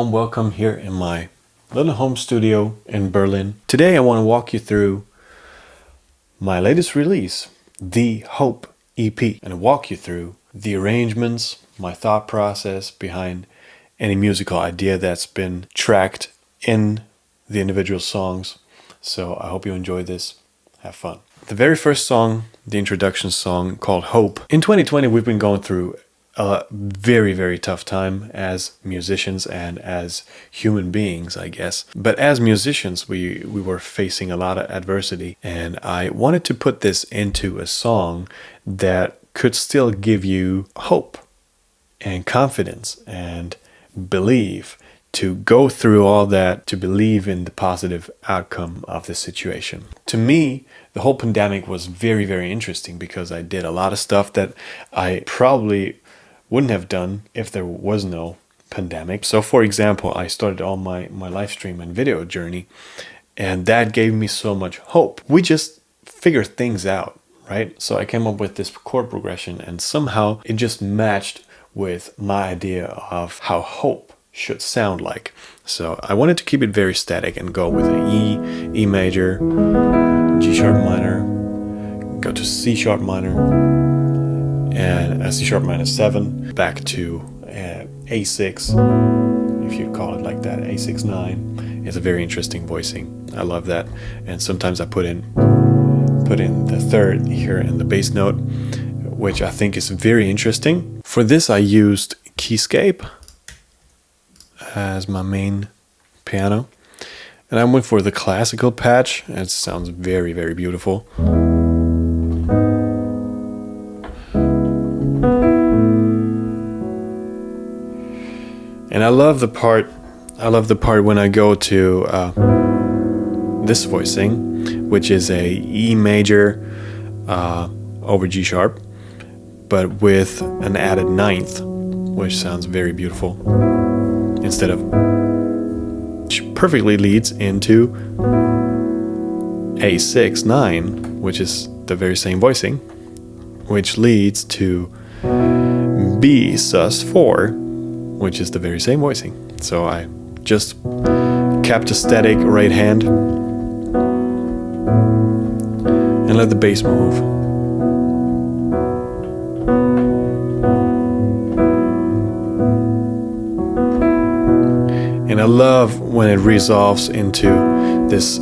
warm welcome here in my little home studio in Berlin. Today I want to walk you through my latest release, The Hope EP, and walk you through the arrangements, my thought process behind any musical idea that's been tracked in the individual songs. So I hope you enjoy this. Have fun. The very first song, the introduction song called Hope. In 2020, we've been going through a very, very tough time as musicians and as human beings, I guess. But as musicians, we were facing a lot of adversity. And I wanted to put this into a song that could still give you hope and confidence and believe to go through all that, to believe in the positive outcome of the situation. To me, the whole pandemic was very, very interesting because I did a lot of stuff that I probably wouldn't have done if there was no pandemic. So for example, I started on my live stream and video journey, and that gave me so much hope. We just figured things out, right? So I came up with this chord progression, and somehow it just matched with my idea of how hope should sound like. So I wanted to keep it very static and go with an E major, G sharp minor, go to C sharp minor, and a C sharp minor 7, back to A6, if you call it like that, A6 9. It's a very interesting voicing. I love that. And sometimes I put in the third here in the bass note, which I think is very interesting. For this I used Keyscape as my main piano, and I went for the classical patch. It sounds very, very beautiful. And I love the part when I go to this voicing, which is a E major over G sharp, but with an added ninth, which sounds very beautiful. Instead of, which perfectly leads into A6 9, which is the very same voicing, which leads to B sus 4, which is the very same voicing. So I just kept a static right hand and let the bass move. And I love when it resolves into this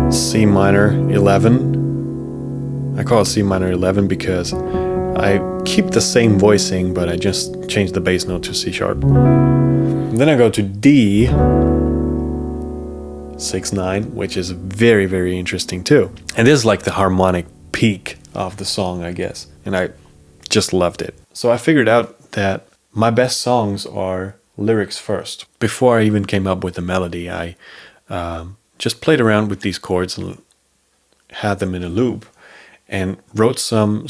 C minor 11. I call it C minor 11 because I keep the same voicing, but I just change the bass note to C sharp. And then I go to D 6 9, which is very, very interesting too. And this is like the harmonic peak of the song, I guess. And I just loved it. So I figured out that my best songs are lyrics first. Before I even came up with the melody, I just played around with these chords and had them in a loop and wrote some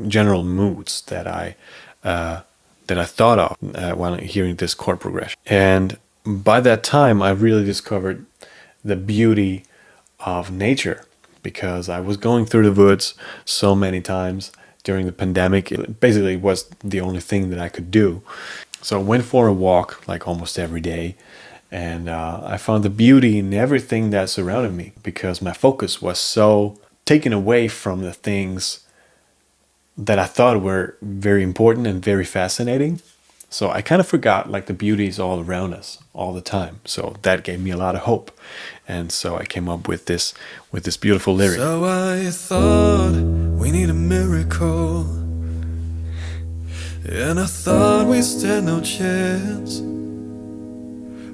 general moods that I thought of while hearing this chord progression. And by that time, I really discovered the beauty of nature, because I was going through the woods so many times during the pandemic. It basically was the only thing that I could do. So I went for a walk like almost every day, and I found the beauty in everything that surrounded me, because my focus was so taken away from the things that I thought were very important and very fascinating. So I kind of forgot like the beauty is all around us all the time. So that gave me a lot of hope. And so I came up with this beautiful lyric. So I thought we need a miracle, and I thought we stand no chance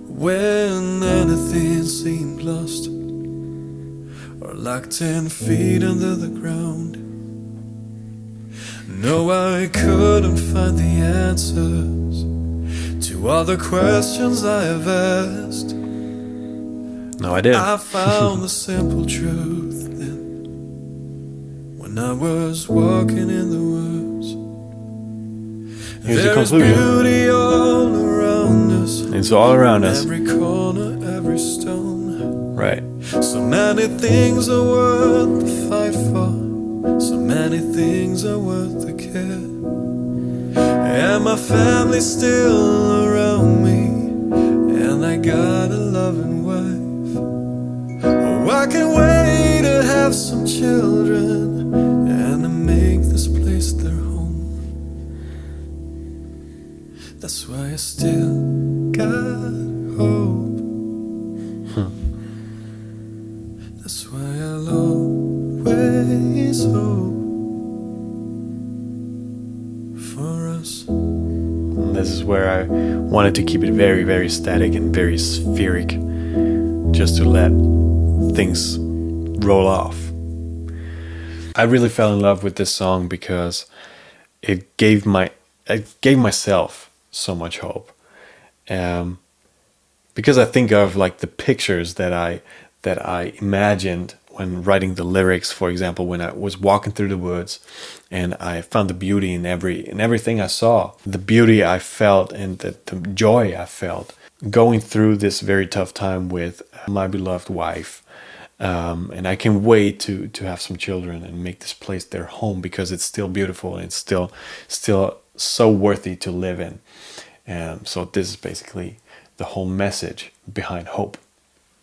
when anything seemed lost, or like 10 feet under the ground. No, I couldn't find the answers to all the questions I have asked. No, I did. I found the simple truth then, when I was walking in the woods. Here's the There's conclusion. beauty all around us. It's all around us. Every corner, every stone. Right. So many things are worth the fight for. So many things are worth the care. And my family's still around me, and I got a loving wife. Oh, I can't wait to have some children and to make this place their home. That's why I still got hope. That's why I'll always hope for us. This is where I wanted to keep it very, very static and very spheric, just to let things roll off. I really fell in love with this song because it gave myself so much hope. Because I think of like the pictures that I imagined when writing the lyrics. For example, when I was walking through the woods and I found the beauty in everything I saw, the beauty I felt and the joy I felt going through this very tough time with my beloved wife. And I can't wait to have some children and make this place their home, because it's still beautiful and it's still so worthy to live in. So this is basically the whole message behind hope.